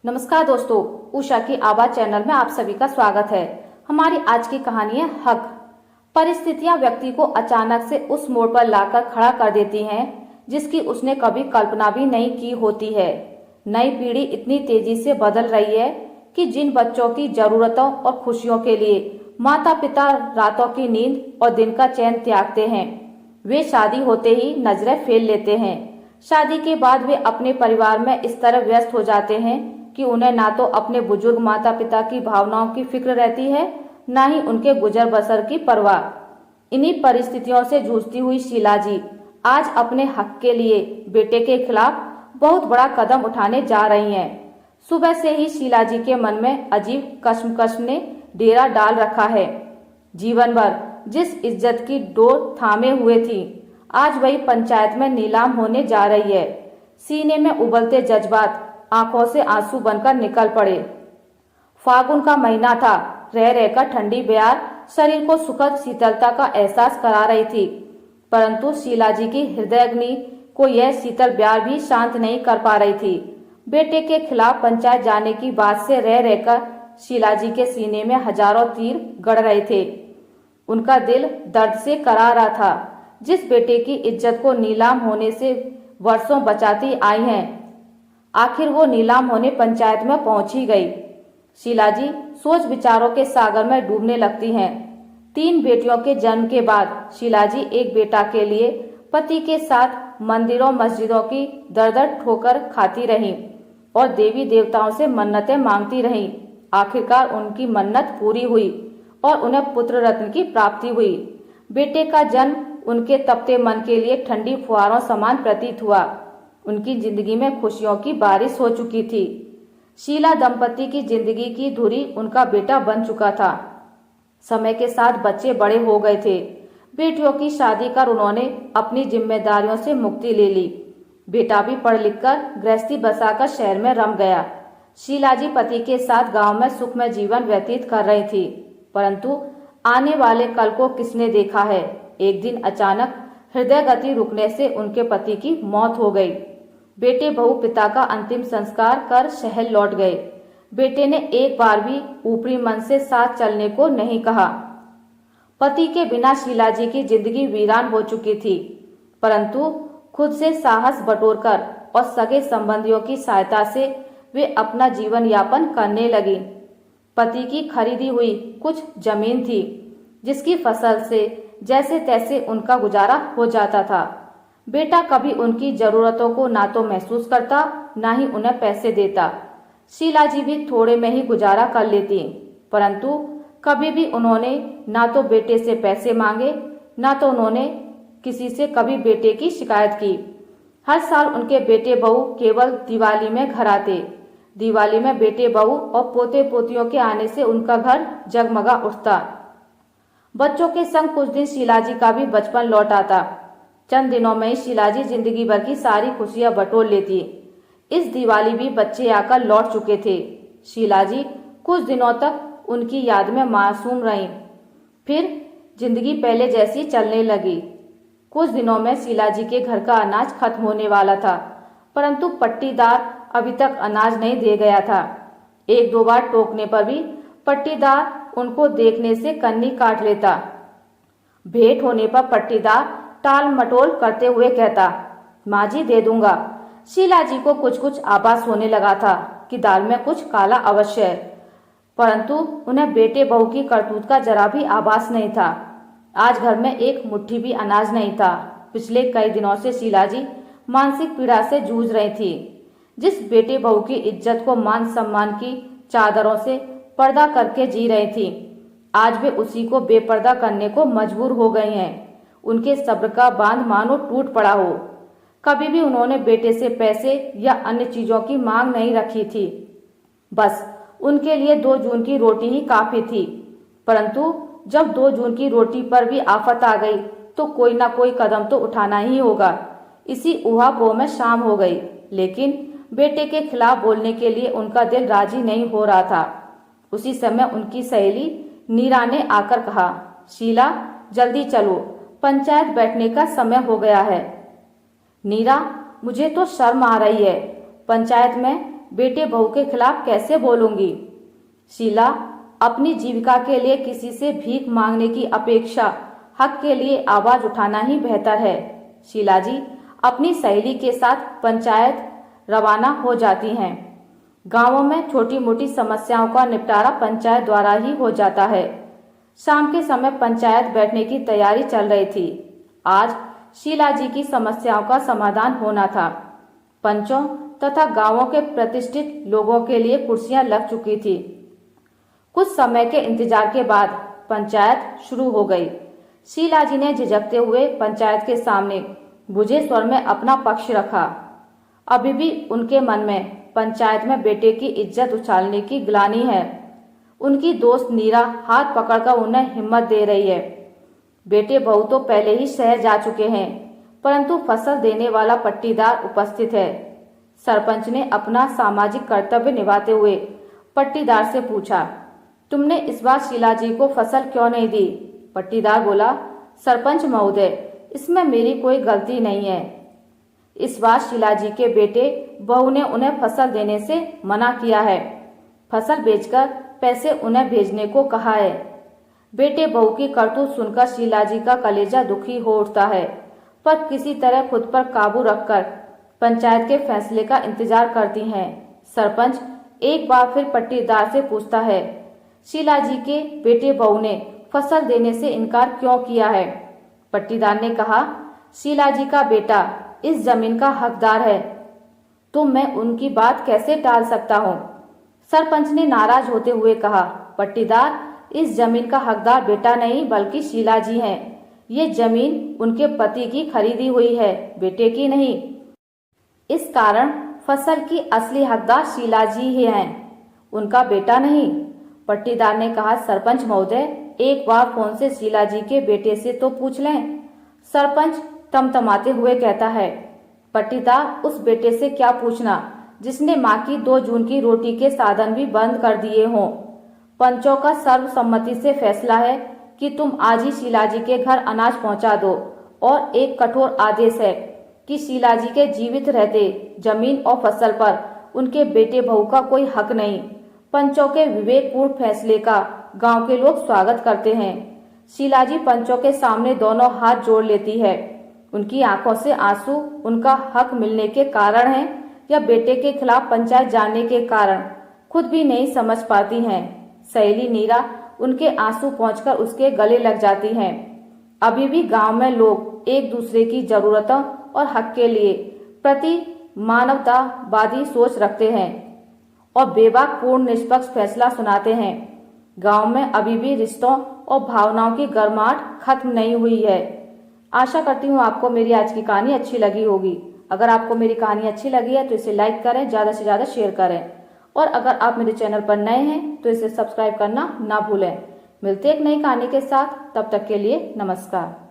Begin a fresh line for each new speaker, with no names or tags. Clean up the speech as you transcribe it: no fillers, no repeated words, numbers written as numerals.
नमस्कार दोस्तों, उषा की आवाज चैनल में आप सभी का स्वागत है। हमारी आज की कहानी है हक। परिस्थितियां व्यक्ति को अचानक से उस मोड़ पर लाकर खड़ा कर देती हैं जिसकी उसने कभी कल्पना भी नहीं की होती है। नई पीढ़ी इतनी तेजी से बदल रही है कि जिन बच्चों की जरूरतों और खुशियों के लिए माता पिता रातों की नींद और दिन का चैन त्यागते हैं, वे शादी होते ही नजरें फेर लेते हैं। शादी के बाद वे अपने परिवार में इस तरह व्यस्त हो जाते हैं कि उन्हें ना तो अपने बुजुर्ग माता पिता की भावनाओं की फिक्र रहती है, ना ही उनके गुजर बसर की परवाह। इन्हीं परिस्थितियों से जूझती हुई शीला जी आज अपने हक के लिए बेटे के खिलाफ बहुत बड़ा कदम उठाने जा रही हैं। सुबह से ही शीला जी के मन में अजीब कश्मकश ने डेरा डाल रखा है। जीवन भर जिस इज्जत की डोर थामे हुए थी, आज वही पंचायत में नीलाम होने जा रही है। सीने में उबलते जज्बात आंखों से आंसू बनकर निकल पड़े। फागुन का महीना था। रह रहकर ठंडी बयार शरीर को सुखद शीतलता का एहसास करा रही थी, परंतु शीला जी की हृदयाग्नि को यह शीतल बयार भी शांत नहीं कर पा रही थी। बेटे के खिलाफ पंचायत जाने की बात से रह रहकर शीला जी के सीने में हजारों तीर गड़ रहे थे। उनका दिल दर्द से करा रहा था। जिस बेटे की इज्जत को नीलाम होने से वर्षों बचाती आई हैं, आखिर वो नीलाम होने पंचायत में पहुंच ही गई। शीला जी सोच विचारों के सागर में डूबने लगती हैं। 3 बेटियों के जन्म के बाद शीला जी एक बेटा के लिए पति के साथ मंदिरों मस्जिदों की दर-दर ठोकर खाती रहीं और देवी देवताओं से मन्नतें मांगती रहीं। आखिरकार उनकी मन्नत पूरी हुई और उन्हें पुत्र रत्न की प्राप्ति हुई। बेटे का जन्म उनके तपते मन के लिए ठंडी फुहारों समान प्रतीत हुआ। उनकी जिंदगी में खुशियों की बारिश हो चुकी थी। शीला दंपति की जिंदगी की धुरी उनका बेटा बन चुका था। समय के साथ बच्चे बड़े हो गए थे। बेटियों की शादी कर उन्होंने अपनी जिम्मेदारियों से मुक्ति ले ली। बेटा भी पढ़ लिख कर गृहस्थी बसाकर शहर में रम गया। शीला जी पति के साथ गांव में सुखमय जीवन व्यतीत कर रही थी, परंतु आने वाले कल को किसने देखा है। एक दिन अचानक हृदय गति रुकने से उनके पति की मौत हो गई। बेटे बहू पिता का अंतिम संस्कार कर शहर लौट गए। बेटे ने एक बार भी ऊपरी मन से साथ चलने को नहीं कहा। पति के बिना शीला जी की जिंदगी वीरान हो चुकी थी, परंतु खुद से साहस बटोरकर और सगे संबंधियों की सहायता से वे अपना जीवन यापन करने लगी। पति की खरीदी हुई कुछ जमीन थी, जिसकी फसल से जैसे तैसे उनका गुजारा हो जाता था। बेटा कभी उनकी जरूरतों को ना तो महसूस करता, ना ही उन्हें पैसे देता। शीला जी भी थोड़े में ही गुजारा कर लेती, परंतु कभी भी उन्होंने ना तो बेटे से पैसे मांगे, ना तो उन्होंने किसी से कभी बेटे की शिकायत की। हर साल उनके बेटे बहू केवल दिवाली में घर आते। दिवाली में बेटे बहू और पोते पोतियों के आने से उनका घर जगमगा उठता। बच्चों के संग कुछ दिन शीला जी का भी बचपन लौट आता। चंद दिनों में ही शीला जी जिंदगी भर की सारी खुशियां बटोर लेती। इस दिवाली भी बच्चे आकर लौट चुके थे। शीला जी कुछ दिनों तक उनकी याद में मासूम रहीं। फिर जिंदगी पहले जैसी चलने लगी। कुछ दिनों में शीला जी के घर का अनाज खत्म होने वाला था, परंतु पट्टीदार अभी तक अनाज नहीं दे गया था। 1-2 बार टोकने पर भी पट्टीदार उनको देखने से कन्नी काट लेता। भेंट होने पर पट्टीदार टाल मटोल करते हुए कहता, माँ जी दे दूंगा। शीला जी को कुछ कुछ आभास होने लगा था कि दाल में कुछ काला अवश्य है, परंतु उन्हें बेटे बहू की करतूत का जरा भी आभास नहीं था। आज घर में एक मुट्ठी भी अनाज नहीं था। पिछले कई दिनों से शीला जी मानसिक पीड़ा से जूझ रही थी। जिस बेटे बहू की इज्जत को मान सम्मान की चादरों से पर्दा करके जी रही थी, आज वे उसी को बेपर्दा करने को मजबूर हो गई हैं। उनके सब्र का बांध मानो टूट पड़ा हो। कभी भी उन्होंने बेटे से पैसे या अन्य चीजों की मांग नहीं रखी थी। बस उनके लिए 2 जून की रोटी ही काफी थी, परंतु जब 2 जून की रोटी पर भी आफत आ गई तो कोई ना कोई कदम तो उठाना ही होगा। इसी ऊहापोह में शाम हो गई, लेकिन बेटे के खिलाफ बोलने के लिए उनका दिल राजी नहीं हो रहा था। उसी समय उनकी सहेली नीरा ने आकर कहा, शीला जल्दी चलो, पंचायत बैठने का समय हो गया है। नीरा, मुझे तो शर्म आ रही है। पंचायत में बेटे बहू के खिलाफ कैसे बोलूंगी। शीला, अपनी जीविका के लिए किसी से भीख मांगने की अपेक्षा हक के लिए आवाज उठाना ही बेहतर है। शीला जी अपनी सहेली के साथ पंचायत रवाना हो जाती हैं। गांवों में छोटी मोटी समस्याओं का निपटारा पंचायत द्वारा ही हो जाता है। शाम के समय पंचायत बैठने की तैयारी चल रही थी। आज शीला जी की समस्याओं का समाधान होना था। पंचों तथा गांवों के प्रतिष्ठित लोगों के लिए कुर्सियां लग चुकी थी। कुछ समय के इंतजार के बाद पंचायत शुरू हो गई। शीला जी ने झिझकते हुए पंचायत के सामने बुझे स्वर में अपना पक्ष रखा। अभी भी उनके मन में पंचायत में बेटे की इज्जत उछालने की ग्लानि है। उनकी दोस्त नीरा हाथ पकड़कर उन्हें हिम्मत दे रही है। बेटे बहू तो पहले ही शहर जा चुके हैं, परंतु फसल देने वाला पट्टीदार उपस्थित है। सरपंच ने अपना सामाजिक कर्तव्य निभाते हुए पट्टीदार से पूछा, तुमने इस बार शीला जी को फसल क्यों नहीं दी? पट्टीदार बोला, सरपंच महोदय, इसमें मेरी कोई गलती नहीं है। इस बार शीला जी के बेटे बहू ने उन्हें फसल देने से मना किया है। फसल बेचकर पैसे उन्हें भेजने को कहा है। बेटे बहू की करतूत सुनकर शीला जी का कलेजा दुखी हो उठता है, पर किसी तरह खुद पर काबू रखकर पंचायत के फैसले का इंतजार करती हैं। सरपंच एक बार फिर पट्टीदार से पूछता है, शीला जी के बेटे बहू ने फसल देने से इनकार क्यों किया है? पट्टीदार ने कहा, शीला जी का बेटा इस जमीन का हकदार है, तो मैं उनकी बात कैसे टाल सकता हूँ? सरपंच ने नाराज होते हुए कहा, पट्टीदार, इस जमीन का हकदार बेटा नहीं बल्कि शीला जी हैं। ये जमीन उनके पति की खरीदी हुई है, बेटे की नहीं। इस कारण फसल की असली हकदार शीला जी ही हैं, उनका बेटा नहीं। पट्टीदार ने कहा, सरपंच महोदय, एक बार फोन से शीला जी के बेटे से तो पूछ लें। सरपंच तमतमाते हुए कहता है, पट्टीदार, उस बेटे से क्या पूछना जिसने माँ की 2 जून की रोटी के साधन भी बंद कर दिए हों। पंचों का सर्वसम्मति से फैसला है कि तुम आज ही शीला जी के घर अनाज पहुंचा दो, और एक कठोर आदेश है कि शीला जी के जीवित रहते जमीन और फसल पर उनके बेटे बहू का कोई हक नहीं। पंचों के विवेकपूर्ण फैसले का गांव के लोग स्वागत करते हैं। शीला जी पंचों के सामने दोनों हाथ जोड़ लेती है। उनकी आंखों से आंसू उनका हक मिलने के कारण है या बेटे के खिलाफ पंचायत जाने के कारण, खुद भी नहीं समझ पाती हैं। सहेली नीरा उनके आंसू पहुंचकर उसके गले लग जाती हैं। अभी भी गांव में लोग एक दूसरे की जरूरतों और हक के लिए प्रति मानवतावादी सोच रखते हैं और बेबाक पूर्ण निष्पक्ष फैसला सुनाते हैं। गांव में अभी भी रिश्तों और भावनाओं की गर्माहट खत्म नहीं हुई है। आशा करती हूँ आपको मेरी आज की कहानी अच्छी लगी होगी। अगर आपको मेरी कहानी अच्छी लगी है तो इसे लाइक करें, ज़्यादा से ज़्यादा शेयर करें, और अगर आप मेरे चैनल पर नए हैं तो इसे सब्सक्राइब करना ना भूलें। मिलते एक नई कहानी के साथ, तब तक के लिए नमस्कार।